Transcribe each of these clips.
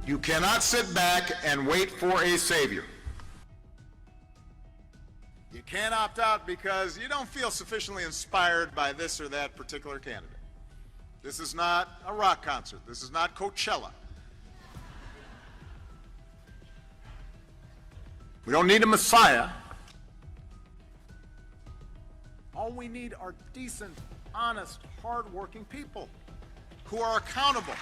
You cannot sit back and wait for a savior. You can't opt out because you don't feel sufficiently inspired by this or that particular candidate. This is not a rock concert. This is not Coachella. We don't need a messiah. All we need are decent, honest, hard-working people who are accountable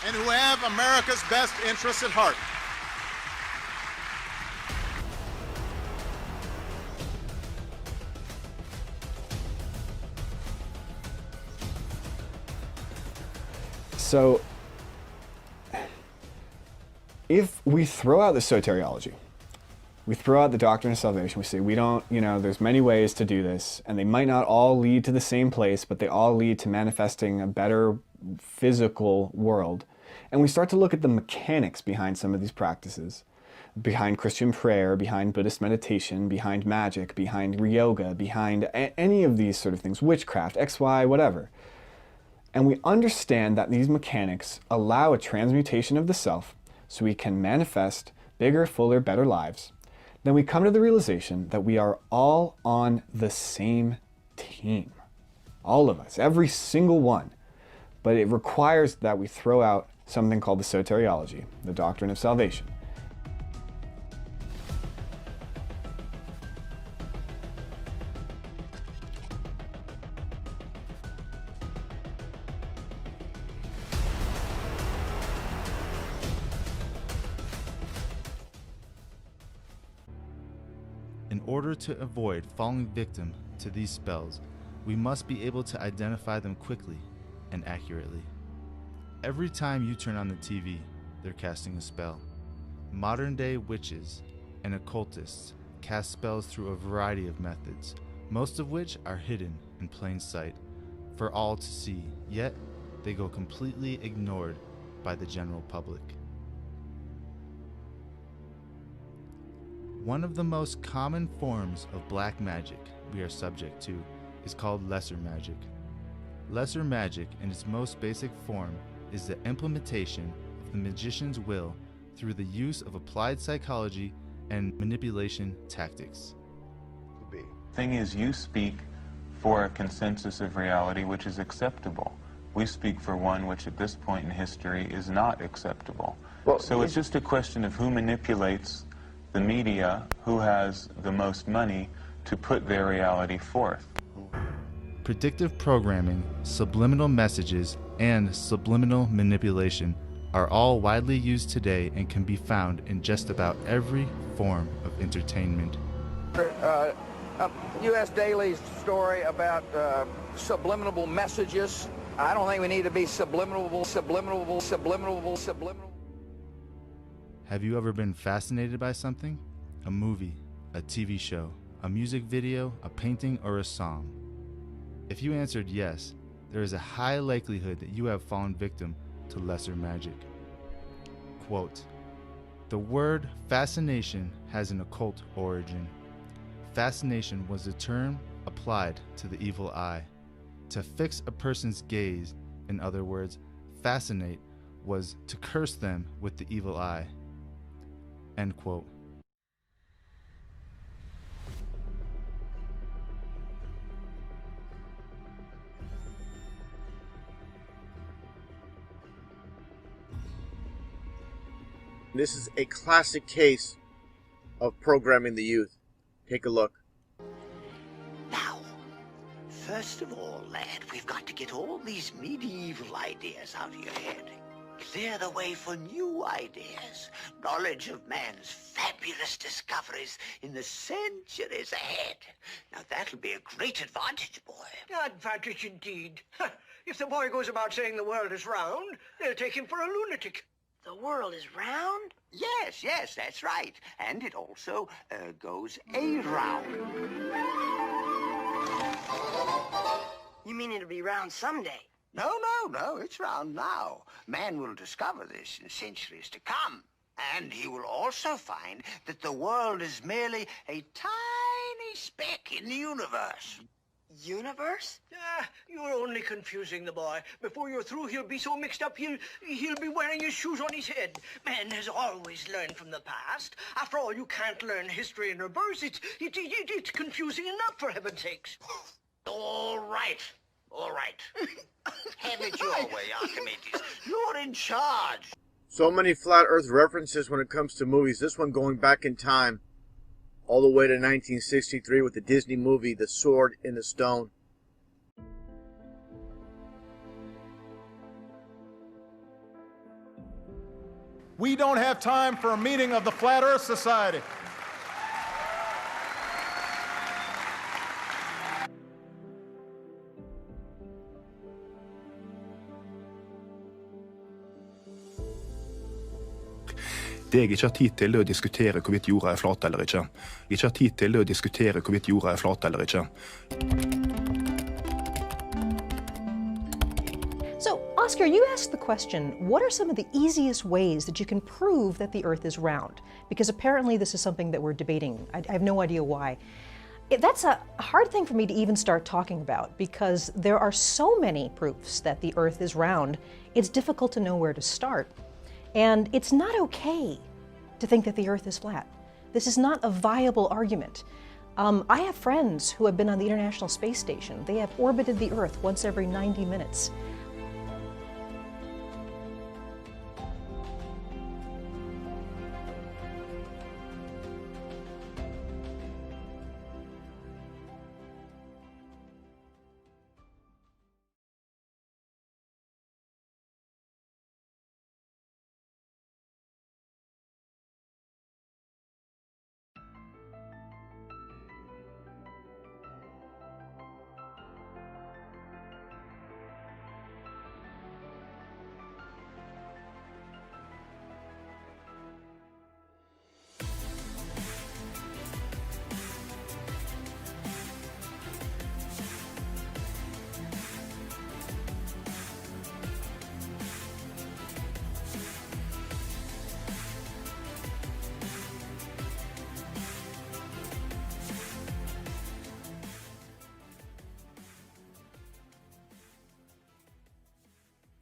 and who have America's best interests at heart. So, if we throw out the soteriology, we throw out the doctrine of salvation, we say we don't, there's many ways to do this, and they might not all lead to the same place, but they all lead to manifesting a better physical world. And we start to look at the mechanics behind some of these practices, behind Christian prayer, behind Buddhist meditation, behind magic, behind yoga, behind any of these sort of things, witchcraft, XY, whatever. And we understand that these mechanics allow a transmutation of the self so we can manifest bigger, fuller, better lives. Then we come to the realization that we are all on the same team. All of us, every single one. But it requires that we throw out something called the soteriology, the doctrine of salvation. In order to avoid falling victim to these spells, we must be able to identify them quickly and accurately. Every time you turn on the TV, they're casting a spell. Modern-day witches and occultists cast spells through a variety of methods, most of which are hidden in plain sight for all to see, yet they go completely ignored by the general public. One of the most common forms of black magic we are subject to is called lesser magic. Lesser magic, in its most basic form, is the implementation of the magician's will through the use of applied psychology and manipulation tactics. The thing is, you speak for a consensus of reality which is acceptable. We speak for one which at this point in history is not acceptable. So it's just a question of who manipulates the media, who has the most money to put their reality forth. Predictive programming, subliminal messages, and subliminal manipulation are all widely used today and can be found in just about every form of entertainment. U.S. Daily story about subliminal messages. I don't think we need to be subliminal. Have you ever been fascinated by something? A movie, a TV show, a music video, a painting, or a song? If you answered yes, there is a high likelihood that you have fallen victim to lesser magic. Quote, "The word fascination has an occult origin. Fascination was the term applied to the evil eye. To fix a person's gaze, in other words, fascinate, was to curse them with the evil eye." End quote. This is a classic case of programming the youth. Take a look. Now, first of all, lad, we've got to get all these medieval ideas out of your head. Clear the way for new ideas. Knowledge of man's fabulous discoveries in the centuries ahead. Now that'll be a great advantage, boy. Advantage indeed. If the boy goes about saying the world is round, they'll take him for a lunatic. The world is round? Yes, yes, that's right. And it also goes around. You mean it'll be round someday? No, it's round now. Man will discover this in centuries to come. And he will also find that the world is merely a tiny speck in the universe. universe? You're only confusing the boy. Before you're through, he'll be so mixed up, he'll be wearing his shoes on his head. Man has always learned from the past. After all, you can't learn history in reverse. It's confusing enough, for heaven's sakes. All right. Have it your way, Archimedes. You're in charge. So many flat earth references when it comes to movies. This one going back in time all the way to 1963 with the Disney movie The Sword in the Stone. We don't have time for a meeting of the Flat Earth Society. Det jeg ikke har tid til, er å diskutere hvorvidt jorda er flat eller ikke. Jeg ikke har tid til å diskutere hvorvidt jorda er flat eller ikke. So, Oscar, you asked the question, what are some of the easiest ways that you can prove that the Earth is round? Because apparently this is something that we're debating. I have no idea why. That's a hard thing for me to even start talking about because there are so many proofs that the Earth is round, it's difficult to know where to start. And it's not okay to think that the Earth is flat. This is not a viable argument. I have friends who have been on the International Space Station. They have orbited the Earth once every 90 minutes.